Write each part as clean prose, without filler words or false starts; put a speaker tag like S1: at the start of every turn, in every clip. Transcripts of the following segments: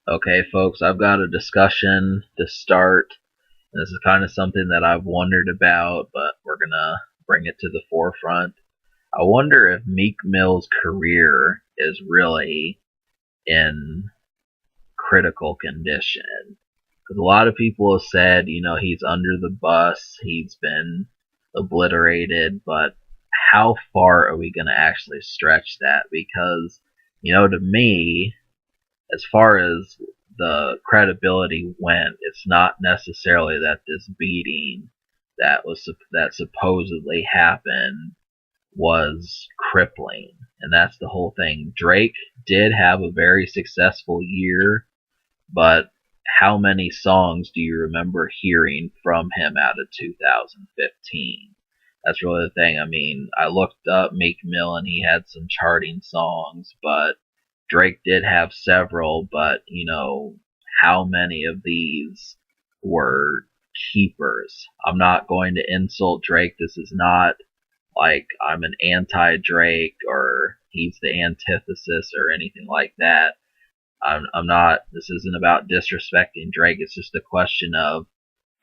S1: Okay, folks, I've got a discussion to start. This is kind of something that I've wondered about, but we're gonna bring it to the forefront. I wonder if Meek Mill's career is really in critical condition. Because a lot of people have said, he's under the bus, he's been obliterated, but how far are we going to actually stretch that? Because, to me, as far as the credibility went, it's not necessarily that this beating that supposedly happened was crippling, and that's the whole thing. Drake did have a very successful year, but how many songs do you remember hearing from him out of 2015? That's really the thing. I mean, I looked up Meek Mill and he had some charting songs, but Drake did have several, but how many of these were keepers? I'm not going to insult Drake. This is not like I'm an anti Drake or he's the antithesis or anything like that. I'm not, this isn't about disrespecting Drake. It's just a question of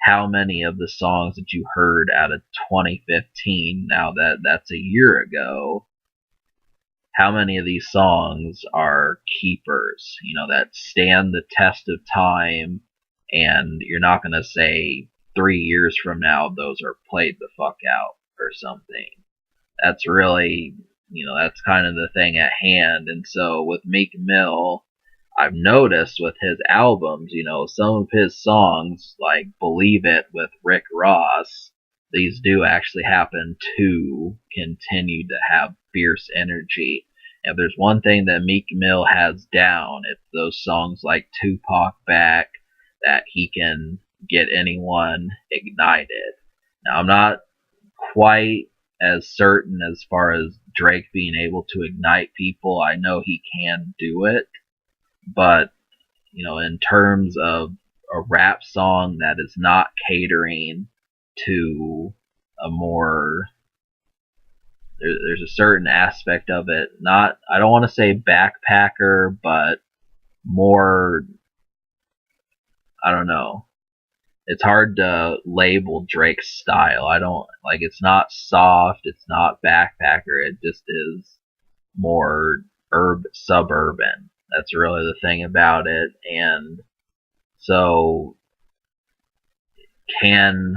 S1: how many of the songs that you heard out of 2015, now that that's a year ago, how many of these songs are keepers, that stand the test of time, and you're not going to say 3 years from now those are played the fuck out or something. That's really, that's kind of the thing at hand. And so with Meek Mill, I've noticed with his albums, some of his songs, like Believe It with Rick Ross, these do actually happen to continue to have fierce energy. If there's one thing that Meek Mill has down, it's those songs like Tupac Back, that he can get anyone ignited. Now, I'm not quite as certain as far as Drake being able to ignite people. I know he can do it, but in terms of a rap song that is not catering to a more, there's a certain aspect of it, not, I don't want to say backpacker, but more, I don't know, it's hard to label Drake's style. I don't like, it's not soft, it's not backpacker, it just is more suburban. That's really the thing about it. And so, can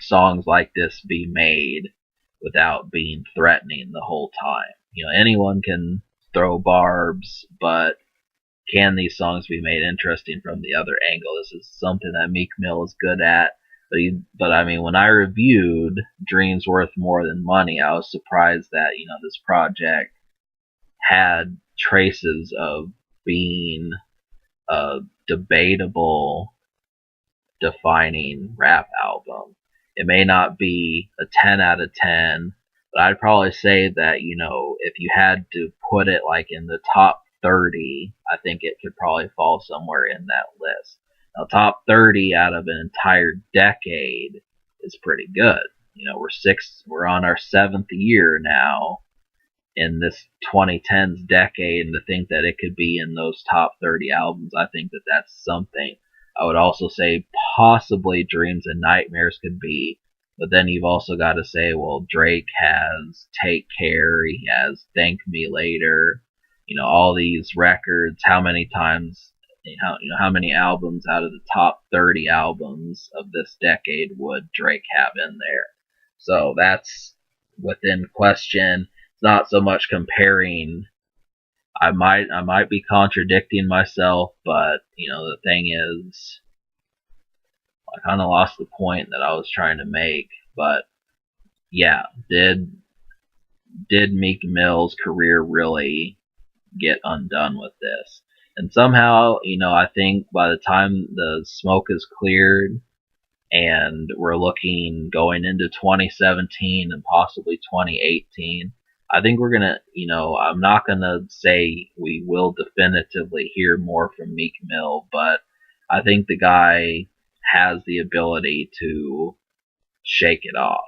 S1: songs like this be made without being threatening the whole time? Anyone can throw barbs, but can these songs be made interesting from the other angle? This is something that Meek Mill is good at. But I mean, when I reviewed Dreams Worth More Than Money, I was surprised that, this project had traces of being a debatable, defining rap album. It may not be a 10 out of 10, but I'd probably say that, if you had to put it like in the top 30, I think it could probably fall somewhere in that list. Now, top 30 out of an entire decade is pretty good. We're on our 7th year now in this 2010s decade, and to think that it could be in those top 30 albums, I think that that's something. I would also say possibly Dreams and Nightmares could be, but then you've also got to say, well, Drake has Take Care, he has Thank Me Later, all these records. How many times, how many albums out of the top 30 albums of this decade would Drake have in there? So that's within question. It's not so much comparing. I might be contradicting myself, but the thing is, I kind of lost the point that I was trying to make. But yeah, did Meek Mill's career really get undone with this? And somehow, I think by the time the smoke is cleared and we're looking going into 2017 and possibly 2018, I think we're gonna, I'm not gonna say we will definitively hear more from Meek Mill, but I think the guy has the ability to shake it off.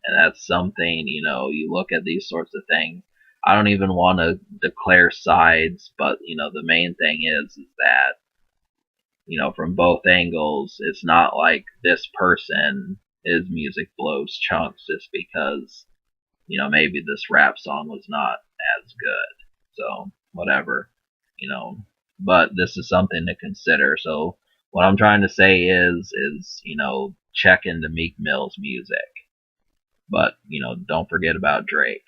S1: And that's something, you look at these sorts of things. I don't even want to declare sides, but the main thing is that from both angles, it's not like this person, his music blows chunks just because maybe this rap song was not as good. So whatever, you know. But this is something to consider. So what I'm trying to say is check into Meek Mill's music, but don't forget about Drake.